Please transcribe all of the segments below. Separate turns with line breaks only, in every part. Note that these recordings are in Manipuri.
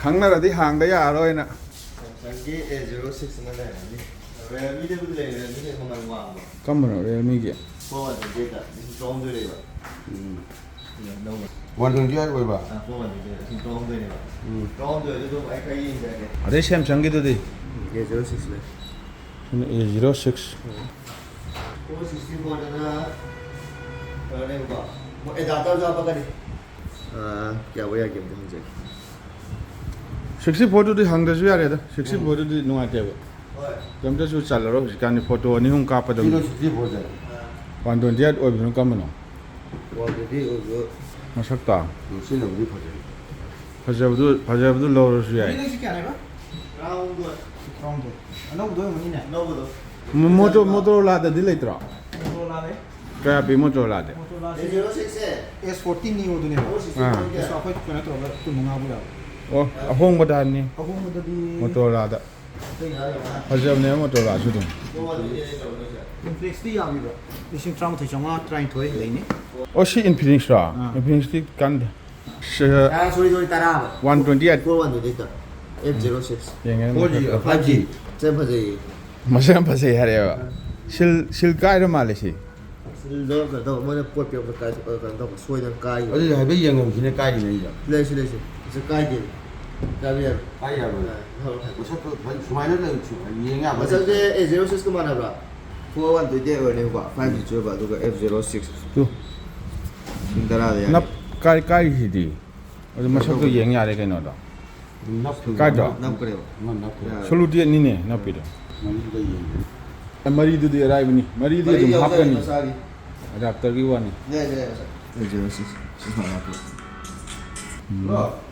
ꯈꯪꯅꯔꯗꯤ ꯍꯥꯡꯗ ꯌꯥꯔꯣꯏꯅ
ꯁꯥꯝꯁꯪꯒꯤ A06 ꯑꯃ ꯂꯩꯔꯅꯤ ꯔꯤꯌꯦꯜꯃꯤꯗꯕꯨꯗꯤ ꯂꯩ ꯔꯤꯌꯦꯜꯃꯤꯗ ꯃꯃꯜ ꯋꯥꯡꯕ
ꯀꯝꯕꯅꯣ ꯔꯤꯌꯦꯜꯃꯤꯒꯤ
428ꯗ ꯂꯤꯁꯤꯡ 900 ꯂꯩꯕ
128 ꯑꯣꯏꯕ
428 ꯂꯤꯁꯤꯡ 900네ꯕ 900 ꯑꯗꯨꯝ ꯑꯩ ꯈꯔ ꯌꯦꯡꯖꯒꯦ
ꯑꯗꯩ ꯁꯦꯝꯁꯪꯒꯤꯗꯨꯗꯤ
A06 ꯂꯩ
A06
464ꯗꯅ ꯀꯩꯅꯣꯅꯦꯕꯀꯣ ꯑꯦꯗꯥꯞꯇꯔꯁꯨ ꯍꯥꯞꯄꯛꯀꯅꯤ ꯀꯌꯥꯕꯨ ꯌꯥꯒꯦ ꯑꯝꯇ ꯍꯪꯖꯒꯦ
64ꯗꯨꯗꯤ ꯍꯪꯗ꯭ꯔꯁꯨ ꯌꯥꯔꯦꯗ 64ꯗꯨꯗꯤ ꯅꯨꯡꯉꯥꯏꯇꯦꯕ
ꯍꯣꯏ
ꯀꯩꯝꯇꯁꯨ ꯆꯜꯂꯔꯣꯏ ꯍꯧꯖꯤꯛꯀꯥꯟꯗꯤ ꯐꯣꯇꯣ ꯑꯅꯤ ꯑꯍꯨꯝ ꯀꯥꯞꯄꯗꯕꯅꯤ
64ꯁꯦ
128 ꯑꯣꯏꯕꯗꯨꯅ ꯀꯝꯕꯅꯣ
120 ꯑꯣꯏꯕ
ꯃꯁꯛꯇ
ꯁꯤꯅꯕꯨꯗꯤ ꯐꯖꯩ
ꯐꯖꯕꯗꯨ ꯂꯧꯔꯁꯨ ꯌꯥꯏ
ꯁꯤ ꯀꯌꯥꯅꯦꯕ ꯔꯥꯎꯟꯗꯣ ꯑꯅꯧꯕꯗꯣ ꯑꯣꯏꯔꯝꯒꯅꯤꯅꯦ ꯑꯅꯧꯕꯗꯣ
ꯃꯣꯇꯣꯔꯣꯂꯥꯗꯗꯤ ꯂꯩꯇ꯭ꯔꯣ
ꯃꯣꯇꯣꯔꯣꯂꯥ
ꯀꯌꯥ ꯄꯤ ꯃꯣꯇꯣꯔꯣꯂꯥꯗꯤ
A06ꯁꯦ S14 Neoꯗꯨꯅꯦꯕ ꯑꯩꯈꯣꯏ ꯀꯩꯅꯣ ꯇꯧꯔꯒ 15ꯕꯨ ꯌꯥꯎꯋꯦ
ꯑꯣ ꯑꯍꯣꯡꯕꯗ ꯍꯥꯏꯕꯅꯤ
ꯑꯍꯣꯡꯕꯗꯗꯤ
ꯃꯣꯇꯣꯔꯣꯂꯥꯗ ꯐꯖꯕꯅꯦꯕ ꯃꯣꯇꯣꯔꯣꯂꯥꯁꯨ ꯑꯗꯨꯝ
ꯏꯟꯐ꯭ꯂꯦꯛꯁꯇꯤ ꯌꯥꯝꯃꯤꯕ 19,919 ꯂꯩꯅꯤ
ꯑꯣ ꯁꯤ ꯏꯟꯐꯤꯅꯤꯛꯁꯔꯣ ꯏꯟꯐꯤꯅꯤꯛꯁꯇꯤ ꯀꯥꯟꯗꯦ
ꯁꯣꯔꯤ ꯇꯔꯥꯕ
128
418 F06
ꯌꯦꯡꯉꯦ
5G ꯆꯦ ꯐꯖꯩ
ꯃꯁꯛ ꯌꯥꯝ ꯐꯖꯩ ꯍꯥꯏꯔꯦꯕ ꯁꯤꯜ ꯀꯥꯏꯔ ꯃꯥꯜꯂꯦ ꯁꯤ
ꯁꯤꯜꯗꯣ ꯀꯩꯅꯣ ꯇꯧꯕ ꯃꯣꯏꯅ ꯄꯣꯠ ꯄꯤꯔꯛꯄ ꯀꯩꯅꯣ ꯇꯧꯕ ꯁꯣꯏꯗꯅ ꯀꯥꯏꯕ
ꯑꯗꯨꯗꯤ ꯍꯥꯏꯐꯦꯠ ꯌꯦꯡꯉꯝꯁꯤꯅꯦ ꯀꯥꯏꯗꯅ ꯑꯩꯁꯦ
ꯂꯩꯁꯤ ꯁꯤ ꯀꯥꯏꯗꯦ ꯀꯥꯏꯕ ꯌꯥꯔꯣꯏ
ꯀꯥꯏ ꯌꯥꯔꯣꯏ ꯃꯁꯛꯇꯣ ꯁꯨꯃꯥꯏꯅ ꯌꯦꯡ ꯌꯥꯕ
ꯃꯁꯛꯁꯦ A06ꯀ ꯃꯥꯟꯅꯕ꯭ꯔꯥ 418 ꯑꯣꯏꯔꯅꯦꯕꯀꯣ 5G ꯆꯣꯏꯕ ꯑꯗꯨꯒ F06 ꯂꯤꯁꯤꯡ 10ꯗ ꯌꯥꯔꯦ
ꯀꯥꯏꯔꯤꯁꯤꯗꯤ ꯑꯗꯨ ꯃꯁꯛꯇꯣ ꯌꯦꯡ ꯌꯥꯔꯦ ꯀꯩꯅꯣꯗꯣ ꯀꯥꯏꯗ꯭ꯔꯣ
ꯅꯞꯈ꯭ꯔꯦꯕ
ꯁꯣꯂꯨꯇꯦꯠꯅꯤꯅꯦ ꯅꯞꯄꯤꯗꯣ ꯃꯔꯤꯗꯨꯗꯤ ꯑꯔꯥꯏꯕꯅꯤ ꯃꯔꯤꯗꯤ ꯑꯗꯨꯝ ꯍꯥꯞꯀꯅꯤ ꯑꯦꯗꯥꯞꯇꯔꯒꯤ ꯋꯥꯅꯤ
A06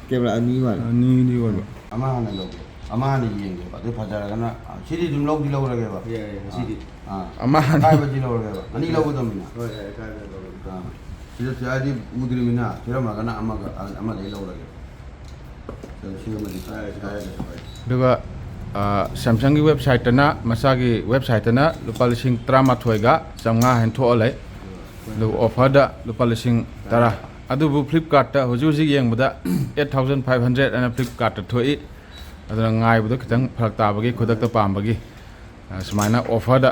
ꯀꯦꯃꯦꯔꯥ
ꯑꯅꯤꯗꯤ ꯑꯣꯏꯕ
ꯑꯃ ꯍꯥꯟꯅ ꯂꯧꯒꯦ ꯑꯃ ꯍꯥꯟꯅ ꯌꯦꯡꯒꯦꯕ ꯑꯗꯨ ꯐꯖꯔꯒꯅ ꯁꯤꯗꯤ ꯑꯗꯨꯝ ꯂꯧꯔꯒꯦꯕ
ꯌꯥꯏ ꯉꯁꯤꯗꯤ
ꯑꯃ
ꯀꯥꯏꯕꯗꯤ ꯂꯧꯔꯒꯦꯕ ꯑꯅꯤ ꯂꯧꯒꯗꯕꯅꯤꯅ
ꯍꯣꯏ ꯀꯥꯏꯕ ꯂꯧꯔꯒꯦ
ꯁꯤꯗ ꯍꯥꯏꯗꯤ ꯎꯗ꯭ꯔꯤꯕꯅꯤꯅ ꯊꯤꯔꯝꯃꯒꯅ ꯑꯃꯗꯒꯤ ꯂꯧꯔꯒꯦ
ꯑꯗꯨꯒ ꯁꯦꯝꯁꯪꯒꯤ ꯋꯦꯕꯁꯥꯏꯠꯇꯅ ꯃꯁꯥꯒꯤ ꯋꯦꯕꯁꯥꯏꯠꯇꯅ ꯂꯨꯄꯥ ꯂꯤꯁꯤꯡ 13,900 ꯍꯦꯟꯊꯣꯛꯑ ꯂꯩ ꯑꯗꯨꯒ ꯑꯣꯐꯔꯗ ꯂꯨꯄꯥ ꯂꯤꯁꯤꯡ 10 ꯑꯗꯨꯕꯨ ꯐ꯭ꯂꯤꯞꯀꯥꯔꯠꯇ ꯍꯧꯖꯤꯛ ꯌꯦꯡꯕꯗ 8,500 ꯑꯅ ꯐ꯭ꯂꯤꯞꯀꯥꯔꯠꯇ ꯊꯣꯛꯏ ꯑꯗꯨꯅ ꯉꯥꯏꯕꯗꯣ ꯈꯤꯇꯪ ꯐꯔꯛ ꯇꯥꯕꯒꯤ ꯈꯨꯗꯛꯇ ꯄꯥꯝꯕꯒꯤ ꯁꯨꯃꯥꯏꯅ ꯑꯣꯐꯔꯗ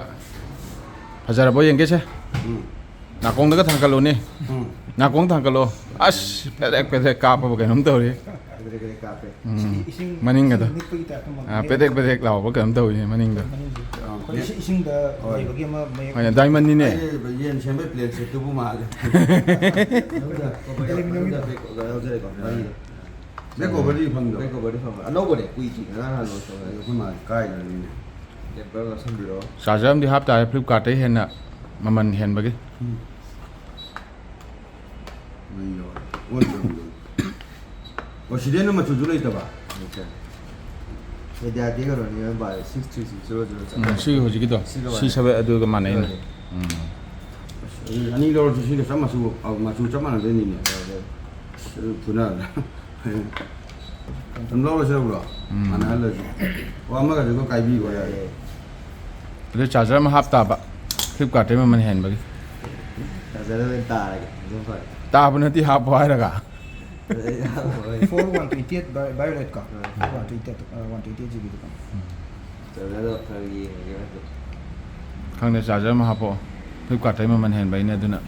ꯐꯖꯔꯕꯣ ꯌꯦꯡꯒꯦꯁꯦ ꯅꯥꯀꯣꯡꯗꯒ ꯊꯥꯡꯀꯠꯂꯨꯅꯦ ꯅꯥꯀꯣꯡ ꯊꯥꯡꯀꯠꯂꯣ ꯑꯁ ꯄꯦꯗꯦꯛ ꯀꯥꯞꯄꯕ ꯀꯩꯅꯣꯝ ꯇꯧꯔꯤ ꯃꯅꯤꯡꯒꯗꯣ ꯄꯦꯗꯦꯛ ꯂꯥꯎꯕ ꯀꯩꯅꯣꯝ ꯇꯧꯏ ꯃꯅꯤꯡꯗ
ꯏꯁꯤꯡꯗ ꯂꯩꯕꯒꯤ ꯑꯃ
ꯍꯣꯏꯅꯦ ꯗꯥꯏꯃꯟꯅꯤꯅꯦ
ꯌꯦꯟ ꯁꯦꯝꯕꯩ ꯄ꯭ꯂꯦꯟ ꯁꯦꯠꯇꯨꯕꯨ ꯃꯥꯜꯂꯦ ꯕꯦꯛ ꯀꯣꯚꯔꯗꯤ ꯐꯪꯗꯕ
ꯕꯦꯛ ꯀꯣꯚꯔꯗꯤ ꯐꯪꯕ ꯑꯅꯧꯕꯅꯦ ꯀꯨꯏꯗ꯭ꯔꯤ ꯉꯔꯥꯡ ꯂꯣꯏꯁꯜꯂꯦ
ꯑꯩꯈꯣꯏ ꯃꯥꯜꯂꯦ ꯀꯥꯏꯗꯅꯤꯅꯦ
ꯇꯦꯝꯄꯔ ꯂꯧꯁꯟꯕꯤꯔꯣ
ꯆꯥꯔꯖꯔ ꯑꯃꯗꯤ ꯍꯥꯞꯇꯥꯔꯦ ꯐ꯭ꯂꯤꯞꯀꯥꯔꯠꯇꯩ ꯍꯦꯟꯅ ꯃꯃꯜ ꯍꯦꯟꯕꯒꯤ
ꯑꯣꯛꯁꯤꯗꯦꯟ ꯃꯆꯨꯁꯨ ꯂꯩꯇꯕ
ꯃꯦꯗꯤꯌꯥꯇꯤ ꯀꯩꯅꯣꯅꯤ ꯕꯥꯏ 63600
ꯁꯤ ꯍꯧꯖꯤꯛꯀꯤꯗꯣ ꯁꯤ ꯁꯕꯦ ꯑꯗꯨꯒ ꯃꯥꯟꯅꯩꯅꯦ
ꯑꯅꯤ ꯂꯧꯔꯁꯨ ꯁꯤꯒ ꯆꯞ ꯃꯆꯨ ꯆꯞ ꯃꯥꯟꯅꯗꯣꯏꯅꯤꯅꯦ ꯐꯨꯅꯔ ꯑꯗꯨꯝ ꯂꯧꯔꯁꯤꯔꯕ꯭ꯔꯣ ꯃꯥꯟꯅꯍꯜꯂꯁꯤ ꯑꯃꯒꯁꯨ ꯀꯥꯏꯕꯤꯈꯣ ꯌꯥꯔꯦ
ꯑꯗꯨ ꯆꯥꯔꯖꯔ ꯑꯃ ꯍꯥꯞꯇꯥꯕ ꯐ꯭ꯂꯤꯞꯀꯥꯔꯠꯇꯩ ꯃꯃꯜ ꯍꯦꯟꯕꯒꯤ
ꯆꯥꯔꯖꯔ ꯇꯥꯔꯒꯦ ꯑꯗꯨꯝ ꯐꯔꯦ
ꯇꯥꯕ ꯅꯠꯇꯦ ꯍꯥꯞꯄꯣ ꯍꯥꯏꯔꯒ
128 ꯚꯥꯏꯑꯣꯂꯦꯠ ꯀꯣ 128 GB ꯗꯨꯀꯣ ꯆꯥꯔꯖꯔꯗꯣ ꯈꯔ ꯌꯦꯡꯉꯒꯦ
ꯈꯪꯗꯦ ꯆꯥꯔꯖꯔ ꯑꯃ ꯍꯥꯞꯄꯣ ꯐ꯭ꯂꯤꯞꯀꯥꯔꯠꯇꯩ ꯃꯃꯜ ꯍꯦꯟꯕꯩꯅꯦ ꯑꯗꯨꯅ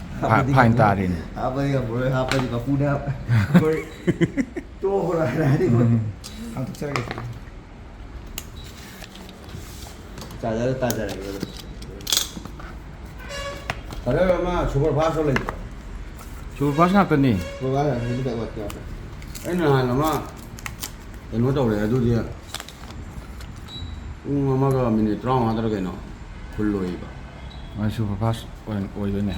ꯐꯥꯏꯟ ꯇꯥꯔꯤꯅꯦ
ꯍꯥꯞꯄꯗꯤ ꯉꯝꯃꯔꯣꯏ ꯍꯥꯞꯄꯗꯤ ꯃꯄꯨꯅꯦ ꯑꯩꯈꯣꯏ ꯇꯣꯛꯈ꯭ꯔꯣ ꯍꯥꯏꯔꯗꯤ ꯍꯥꯡꯇꯣꯛꯆꯔꯒꯦ ꯆꯥꯔꯖꯔ ꯇꯥꯖꯔꯒꯦ
ꯆꯥꯔꯖꯔ ꯑꯃ ꯁꯨꯄꯔ ꯐꯥꯁꯇꯣ ꯂꯩꯇ꯭ꯔꯣ
ꯁꯨꯄꯔ ꯐꯥꯁ ꯉꯥꯛꯇꯅꯤ
ꯑꯩꯅ ꯅꯍꯥꯟ ꯑꯃ ꯀꯩꯅꯣ ꯇꯧꯔꯦ ꯑꯗꯨꯗꯤ ꯄꯨꯡ ꯑꯃꯒ ꯃꯤꯅꯤꯠ 35 ꯀꯩꯅꯣ ꯐꯨꯜ ꯂꯣꯏꯕ
ꯁꯨꯄꯔ ꯐꯥꯁ ꯑꯣꯏꯗꯣꯏꯅꯦ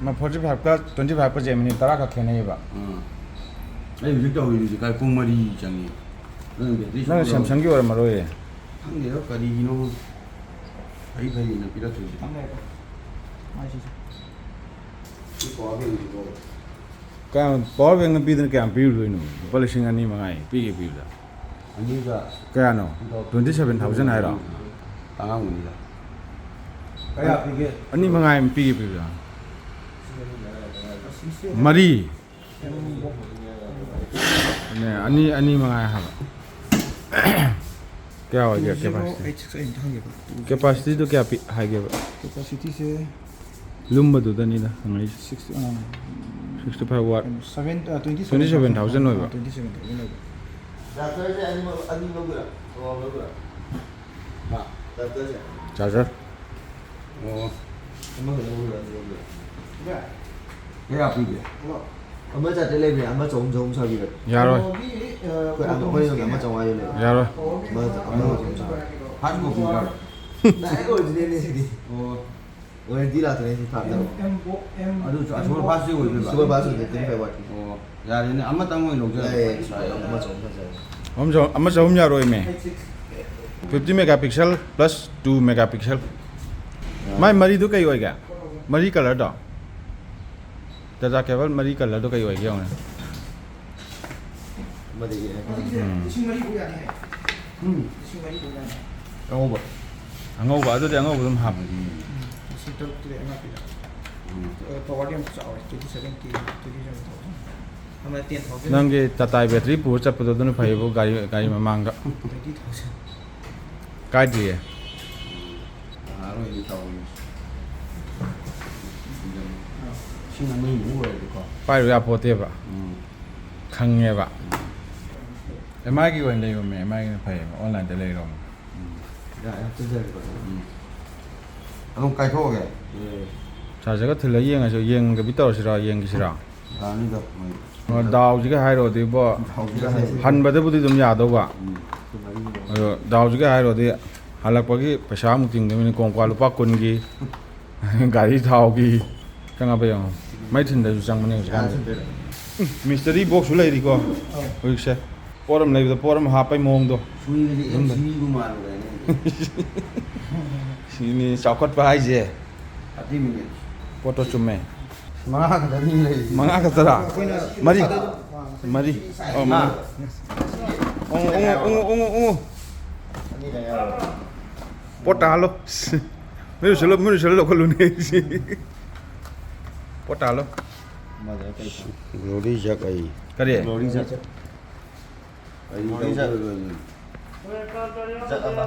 45ꯀ 25ꯀꯁꯦ ꯃꯤꯅꯤꯠ 10 ꯈꯛ ꯈꯦꯠꯅꯩꯌꯦꯕ
ꯑꯩ ꯍꯧꯖꯤक ꯇꯧꯔꯤꯁꯤ ꯀꯥꯏ ꯄꯨꯡ 4 ꯆꯪꯉꯤ
ꯅꯪ ꯁꯦꯝꯁꯪꯒꯤ ꯑꯣꯏꯔꯝꯃꯔꯣꯏꯌꯦ
ꯈꯪꯗꯦꯗ ꯀꯔꯤꯒꯤꯅꯣ ꯐꯩꯅ ꯄꯤꯔꯛꯇꯣꯏꯁꯦ
ꯀꯌꯥꯝ ꯄꯋꯥꯔ ꯕꯦꯡꯛꯅ ꯄꯤꯗꯅ ꯀꯌꯥꯝ ꯄꯤꯔꯨꯗꯣꯏꯅꯣ ꯂꯨꯄꯥ 2,200 ꯄꯤꯒꯦ ꯄꯤꯕꯗ
ꯑꯅꯤꯒ
ꯀꯌꯥꯅꯣ 27,000 ꯍꯥꯏꯔꯣ
ꯇꯥꯡꯉꯝꯒꯅꯤꯗ
ꯀꯌꯥ ꯄꯤꯒꯦ
2,500 ꯄꯤꯒꯦ ꯄꯤꯕꯗ 네, 아니 mga haba. क्या हो गया कैपेसिटी तो क्या हाई गया
कैपेसिटी से
लुम्बा तो नहीं था 65 वाट 27,000 होगा
27,000
Adapternya ani logo lah. Oh logo lah. Ha, adapternya.
Charger
어.
Emang logo lah logo. Ya.
얘가 비게.
Amma cha tele ni amma chong sabi lah.
यारो
Ko amma ko yung amma chong ayo le.
यारो
Amma chong sabi.
한국 비가.
Na ko jine ni sidi.
어.
Oye di la tele ni tha da.
아주 저걸 파시고 있는 거.
Super basu ni 25 watt.
어. 야, 얘네 안마 땅콩이 녹자.
Eh, amma chong sa.
हम जो यारो में 50 मेगापिक्सल प्लस 2 मेगापिक्सल मैं मरी तो कई हो गया मरी कलर तो दादा केवल मरी कलर तो कई हो गया उन्हें
Amma de ye.
어, 뭐.
angau ba तो angau तुम हाफ नंगे तताई बैटरी पूरा चप्पल तो दोनों भाई वो गाड़ी में मांगा काय दिए
바로 여기 있다고. 신나는 뭐야 이거.
पाई या पोते बा खंगे बा एमआई की वन ले यो में एमआई ने भाई ऑनलाइन ते ले रो
Ya, 진짜 이거.
그럼 까이 토게.
예.
चार्जर का थले येंग जो येंग के भीतर सिरा येंग की सिरा
아니다.
दाव जी के हाई रो दे बो हन बदे बुदी तुम याद होगा दाव जी के हाई रो दे हलकपगी पैसा मुतिंग में कोंक्वा लुपा कुन की गाड़ी थाव की चंगा पे यंग मैं थिंदा जो चंग मने जान मिस्टरी बॉक्स ले को होइक से पोरम ले तो पोरम हा पे मोंग दो
수익이 MC고 말로 해.
सिनी चावकट पे हाई जे
아침에
फोटो चुमे
망하가 다니래.
मंगा का तरह मरी मरी ओ ओंग
Ani da ya.
पोटा लो मेरे चलो को लुने पोटा लो
맞아. kai.
로리자 까이.
करिए
Lorisha.
로리자
Chắc amma.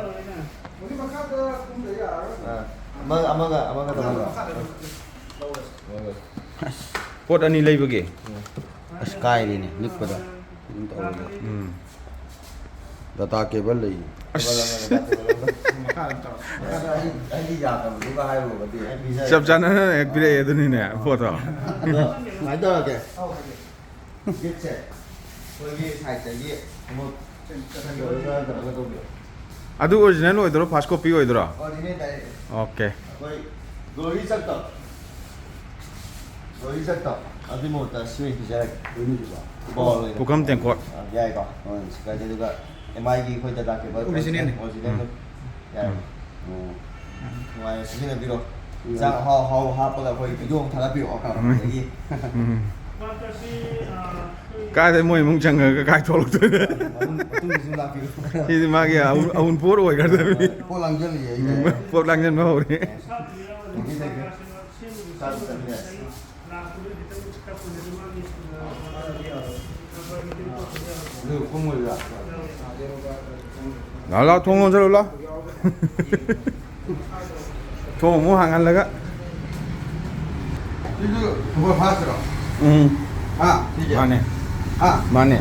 Amaga tama.
पोट अनि लेबगे
스카이리네. 닉보다. 다타 케이블 레이.
Ani ya ta lu ba hai ro ba ti.
सब जाना एक बिरे यदुनी ने photo
Ngai da ke. Get che. Kogi sai che ye. Mo kan yo da da ko bi.
अदु ओरिजिनल ओइदरो फास्ट कॉपी ओइदरो
Ordinate dai.
Okay
Koi glory sakta. Glory sakta. Adi mo ta swing ki jara. Ball le.
पुकम तेंको
Yai ko. Sky de ga. MI ki khoi da da ke ba. Original. Ya. Ngoài xin là video ra họ bây giờ hồi video thằng đã biểu cả cái
काय ते मोय मुंग चंग काय थोल तो
tung xin là video
ये दिमाग या उन पोर ओइ कर दे
폴랑젤리.
पोर लांगन में हो रे
그 국물이야.
ला थोंग चलो ला थोंग मु हांगन लगा
이거 그거 봤어. 아, 이제.
माने
아,
माने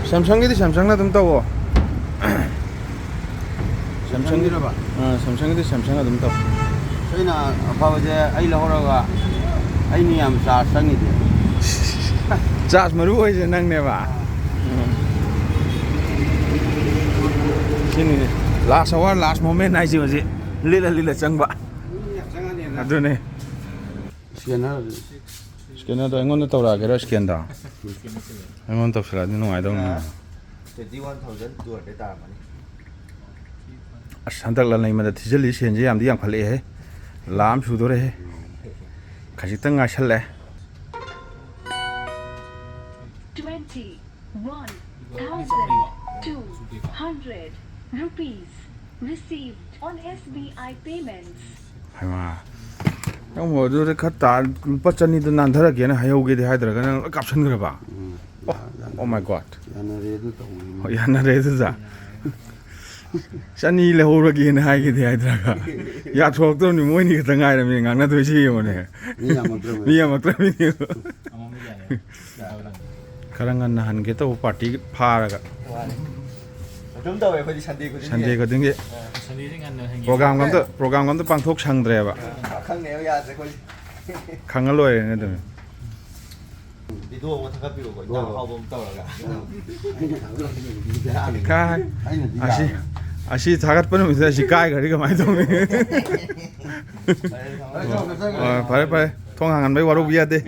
सैमसंग की सैमसंग ना तुम तो वो सैमसंग की
봐.
सैमसंग की सैमसंग ना तुम तो
저희는 아빠가 이제 아이 나오라가 아이 미암 사 상이지.
चार्ज मरु होय जे नंगने बा सिनी लास्ट आवर लास्ट मोमेंट आइ जे जे लीला चंगबा अदुने
시간을
स्कैनर तो एंगोन तौरा गेरो स्कैन दा एंगोन तौसला नि नुआइ दं
21,200 ta mani
अस हंतक ला नै मदा थिजली सेन जे यामदि याम खले हे लाम सुदोरे हे खजितंग आछले
21,200 rupees received on SBI payments.
Haima 형 뭐도 갔다 루파 짠이도 난다라게나 하여오게돼 하더라가 깝선그러봐. 오 마이 갓.
야나레도 또
야나레드자. 짠이 레호라게나 하게돼 하더라가. 야 저것도니 뭐니 같은 거 아니면 강나도 시요네. 미야 막더미. 가랑간 한 개도 파티 파라가.
좀 더 왜 거기 산디거든요.
산데거든요. 프로그램 감도 방톡 상드레바.
강내요 야제 거기.
강을 로에 네들.
니도 뭐 타가비로 거. 나 하고 떠라가.
카 아시 자갓 뻔은 무슨 아시 까이 거리가 많이 도미. 바래 통항한 배 와로 비야 돼.